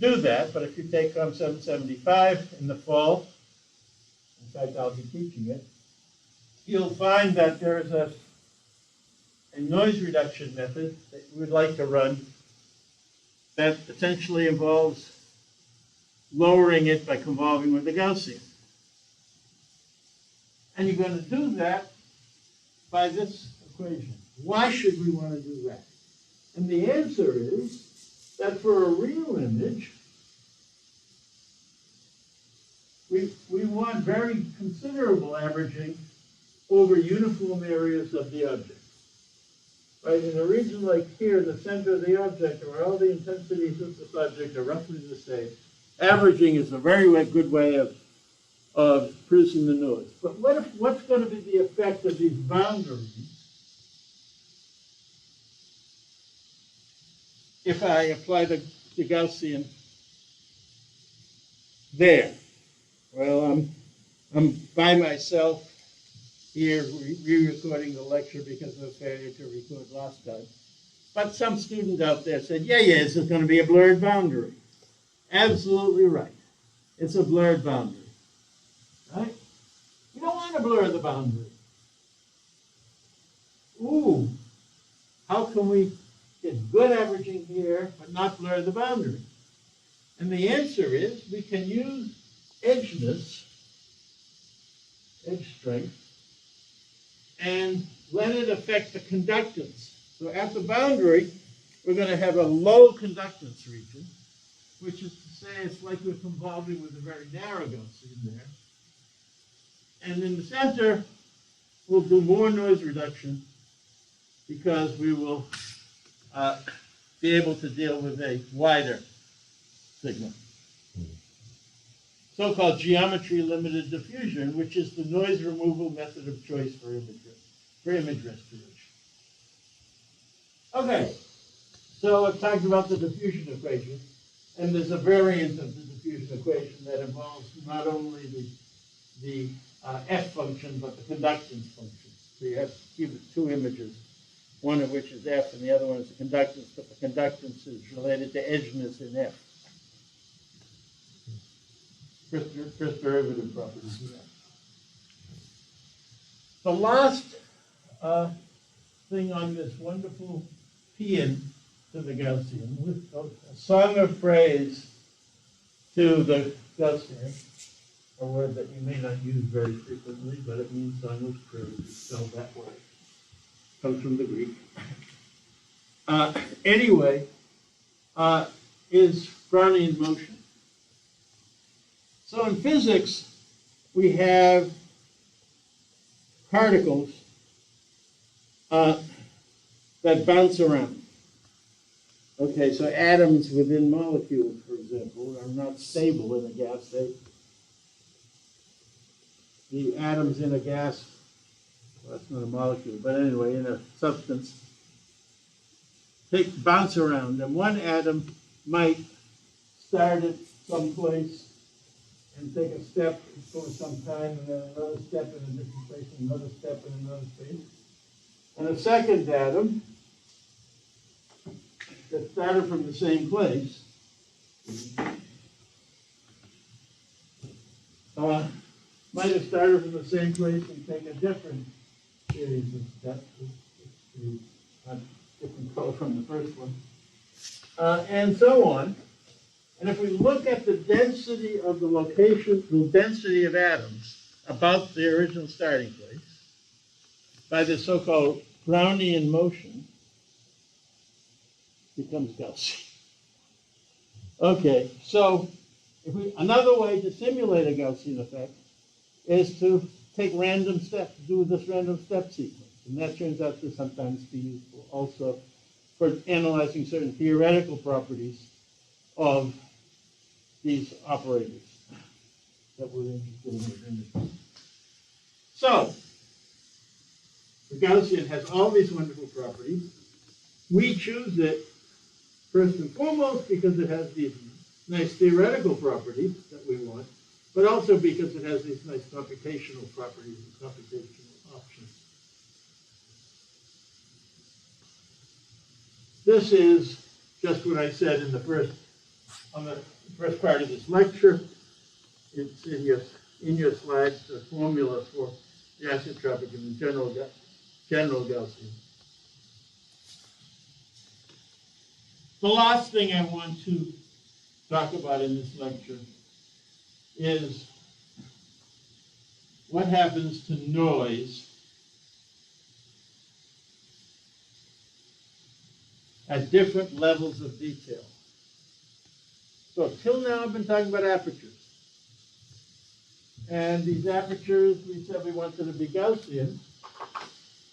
do that, but if you take COM 775 in the fall, in fact, I'll be teaching it, you'll find that there is a noise reduction method that you would like to run that essentially involves lowering it by convolving with the Gaussian. And you're going to do that by this equation. Why should we want to do that? And the answer is that for a real image, we want very considerable averaging over uniform areas of the object. Right, in a region like here, the center of the object, where all the intensities of this object are roughly the same, averaging is a very good way of producing the noise. But what's going to be the effect of these boundaries if I apply the Gaussian there? Well, I'm by myself here re-recording the lecture because of a failure to record last time. But some student out there said, yeah, this is going to be a blurred boundary. Absolutely right. It's a blurred boundary. Right? You don't want to blur the boundary. Ooh, how can we get good averaging here but not blur the boundary? And the answer is we can use edgeness, edge strength, and let it affect the conductance. So at the boundary, we're going to have a low conductance region, which is to say it's like we're convolving with a very narrow Gaussian there. And in the center, we'll do more noise reduction because we will be able to deal with a wider signal. So-called geometry-limited diffusion, which is the noise removal method of choice for image restoration. Okay, so I've talked about the diffusion equation, and there's a variant of the diffusion equation that involves not only the f function, but the conductance function. So you have two images, one of which is f, and the other one is the conductance, but the conductance is related to edginess in f. First derivative properties of that. The last thing on this wonderful paean to the Gaussian, with a song of praise to the Gaussian, a word that you may not use very frequently, but it means song of praise. It's spelled that way. Comes from the Greek. Anyway, is Brownian motion. So in physics, we have particles that bounce around. Okay, so atoms within molecules, for example, are not stable in a gas state. The atoms in a gas, well, that's not a molecule, but anyway, in a substance, bounce around. And one atom might start at some place and take a step for some time, and then another step in a different place, and another step in another place. And a second atom that started from the same place might have started from the same place and take a different series of steps, a different color from the first one, and so on. And if we look at the density of the location, the density of atoms about the original starting place, by the so-called Brownian motion, becomes Gaussian. Okay, so another way to simulate a Gaussian effect is to take random steps, do this random step sequence. And that turns out to sometimes be useful also for analyzing certain theoretical properties of these operators that we're interested in with images. So, the Gaussian has all these wonderful properties. We choose it first and foremost because it has these nice theoretical properties that we want, but also because it has these nice computational properties and computational options. This is just what I said in the first part of this lecture. It's in your slides, the formula for the isotropic and the general Gaussian. The last thing I want to talk about in this lecture is what happens to noise at different levels of detail. So till now I've been talking about apertures. And these apertures, we said we wanted to be Gaussian,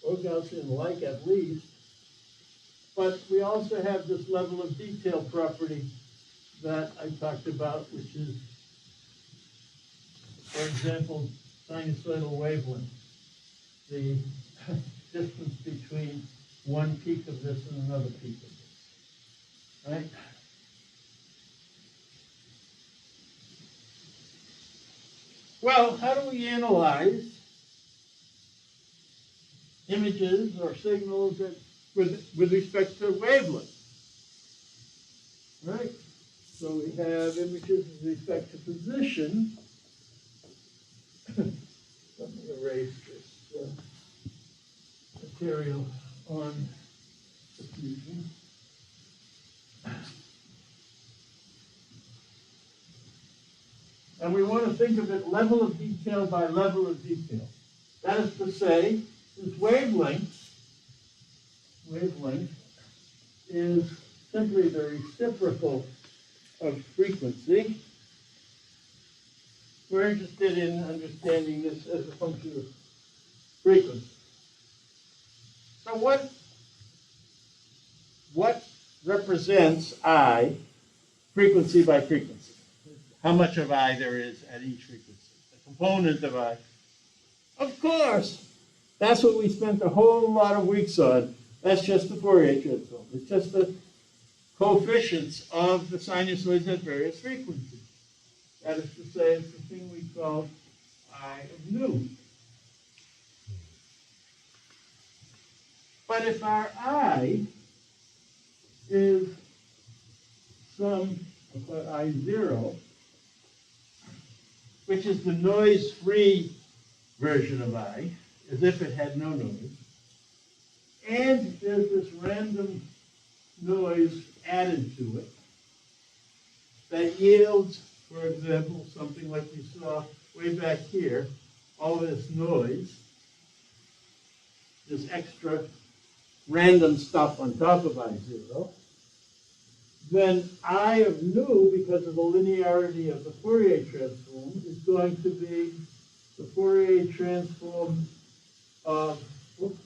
or Gaussian-like at least. But we also have this level of detail property that I talked about, which is, for example, sinusoidal wavelength. The distance between one peak of this and another peak of this, right? Well, how do we analyze images or signals with respect to wavelength? Right? So we have images with respect to position. Let me erase this material on diffusion. And we want to think of it level of detail by level of detail. That is to say, this wavelength is simply the reciprocal of frequency. We're interested in understanding this as a function of frequency. So what represents I, frequency by frequency? How much of I there is at each frequency? The component of I. Of course, that's what we spent a whole lot of weeks on. That's just the Fourier transform. It's just the coefficients of the sinusoids at various frequencies. That is to say, it's the thing we call I of nu. But if our I is some I0, which is the noise-free version of I, as if it had no noise, and there's this random noise added to it that yields, for example, something like we saw way back here, all this noise, this extra random stuff on top of I0, then I of nu, because of the linearity of the Fourier transform, is going to be the Fourier transform of, oops,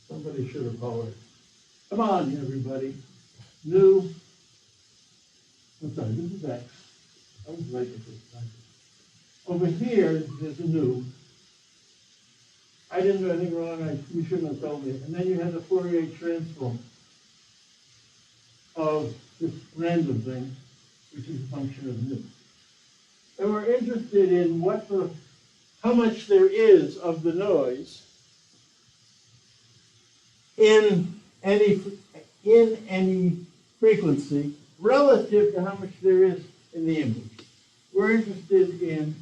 somebody should have hollered. Come on, everybody. Nu, I'm sorry, this is X. I was right at this time. Over here, there's a nu. I didn't do anything wrong, you shouldn't have told me. And then you have the Fourier transform of this random thing, which is a function of nu. And we're interested in how much there is of the noise in any frequency relative to how much there is in the image. We're interested in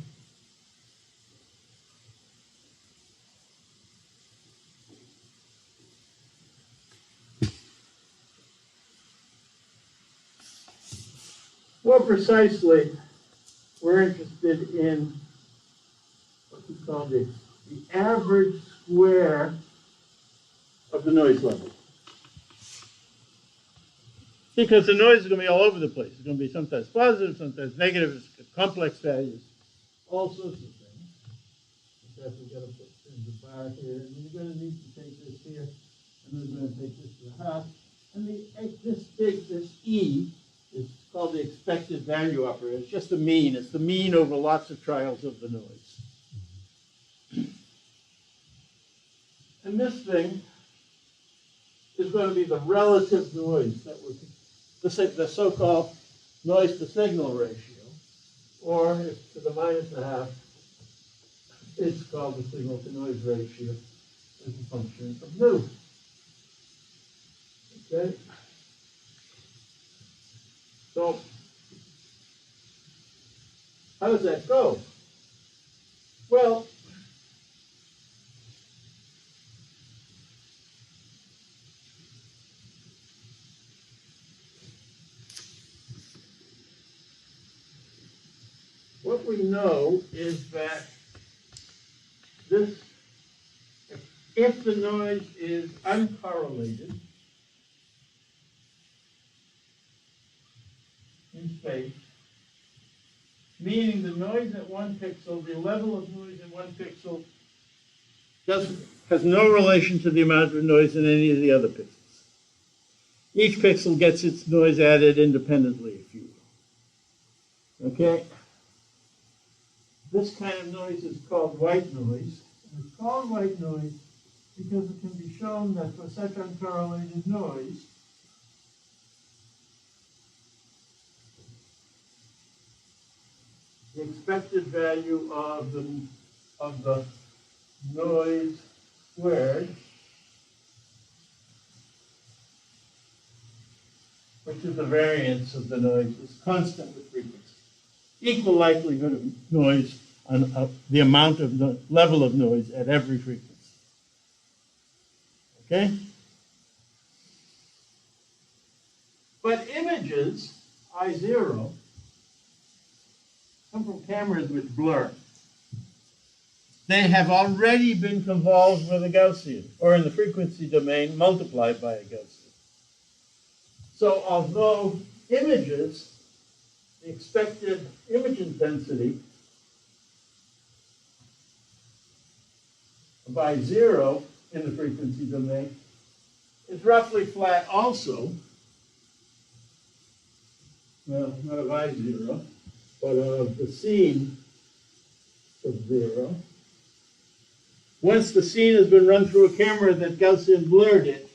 more precisely, we're interested in what we call the average square of the noise level. Because the noise is going to be all over the place. It's going to be sometimes positive, sometimes negative, it's got complex values, all sorts of things. In fact, we've got to put in the bar here, and we're going to need to take this here, and we're going to take this to the half. And this E is called the expected value operator. It's just the mean. It's the mean over lots of trials of the noise. And this thing is going to be the relative noise that we're, the so-called noise to signal ratio, or if to the minus a half, it's called the signal to noise ratio as a function of nu. Okay? So, how does that go? Well, what we know is that if the noise is uncorrelated in space, meaning the noise at one pixel, the level of noise in one pixel has no relation to the amount of noise in any of the other pixels. Each pixel gets its noise added independently, if you will. Okay? This kind of noise is called white noise. And it's called white noise because it can be shown that for such uncorrelated noise, the expected value of the noise squared, which is the variance of the noise, is constant with frequency. Equal likelihood of noise on the amount of the level of noise at every frequency. Okay? But images, I0, come from cameras with blur. They have already been convolved with a Gaussian, or in the frequency domain, multiplied by a Gaussian. So although images, the expected image intensity by 0 in the frequency domain is roughly flat also, well, not of I0, but of the scene of 0. Once the scene has been run through a camera that Gaussian blurred it,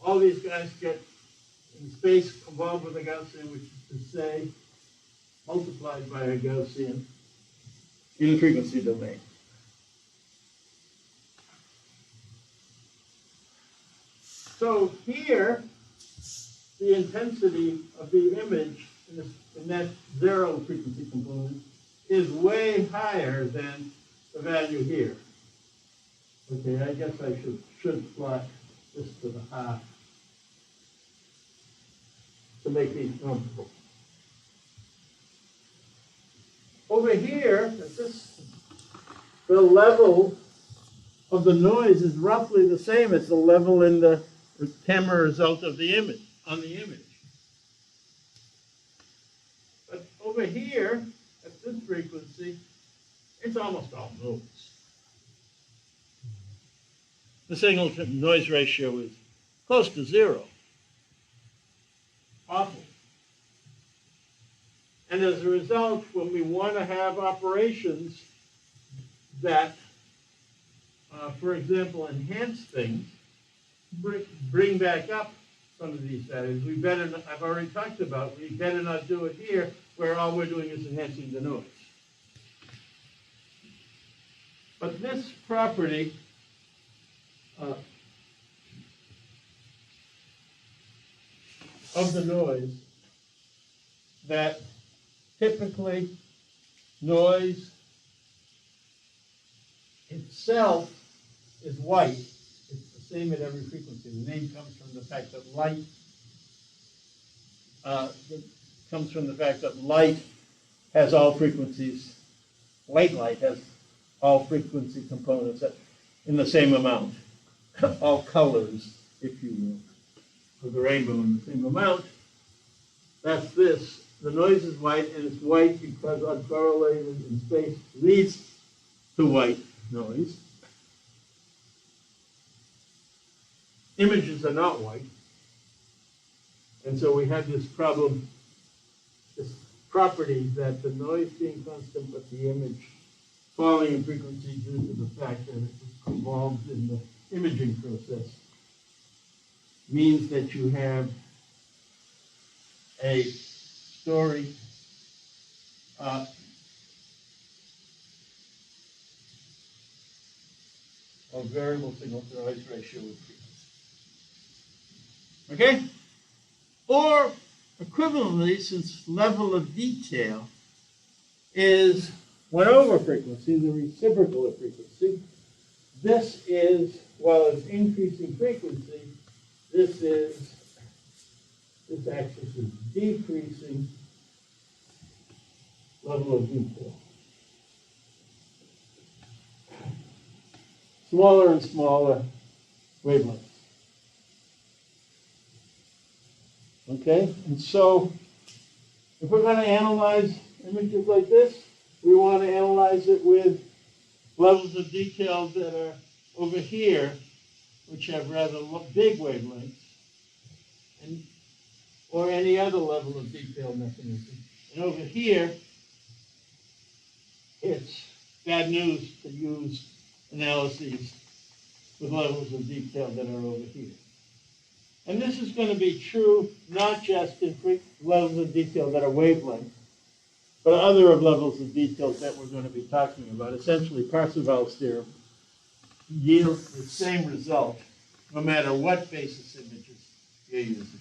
all these guys get in space convolved with a Gaussian, which is to say, multiplied by a Gaussian in the frequency domain. So here, the intensity of the image in that 0 frequency component is way higher than the value here. Okay, I guess I should plot this to the half to make these comparable. Over here, the level of the noise is roughly the same as the level in the camera result of the image, on the image. But over here, at this frequency, it's almost all noise. The signal to noise ratio is close to 0. Awful. And as a result, when we want to have operations that, for example, enhance things, bring back up some of these values, we better, I've already talked about, we better not do it here, where all we're doing is enhancing the noise. But this property of the noise, that typically noise itself is white. It's the same at every frequency. The name comes from the fact that light has all frequencies. White light has all frequency components in the same amount. All colors, if you will, of the rainbow in the same amount. That's this. The noise is white, and it's white because uncorrelated in space leads to white noise. Images are not white. And so we have this problem, this property that the noise being constant, but the image falling in frequency due to the fact that it's involved in the imaging process, means that you have a story of variable signal to noise ratio with frequency. Okay? Or equivalently, since level of detail is 1 over frequency, the reciprocal of frequency, this is, while it's increasing frequency, this axis is decreasing level of detail. Smaller and smaller wavelengths. Okay, and so if we're going to analyze images like this, we want to analyze it with levels of detail that are over here, which have rather big wavelengths, or any other level of detail mechanism. And over here, it's bad news to use analyses with levels of detail that are over here. And this is going to be true not just in levels of detail that are wavelength, but other levels of detail that we're going to be talking about. Essentially, Parseval's theorem yields the same result no matter what basis images you're using.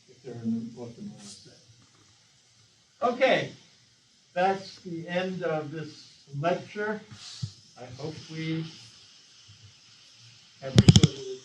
If they're in the book in one set. Okay, that's the end of this lecture. I hope we have recorded it.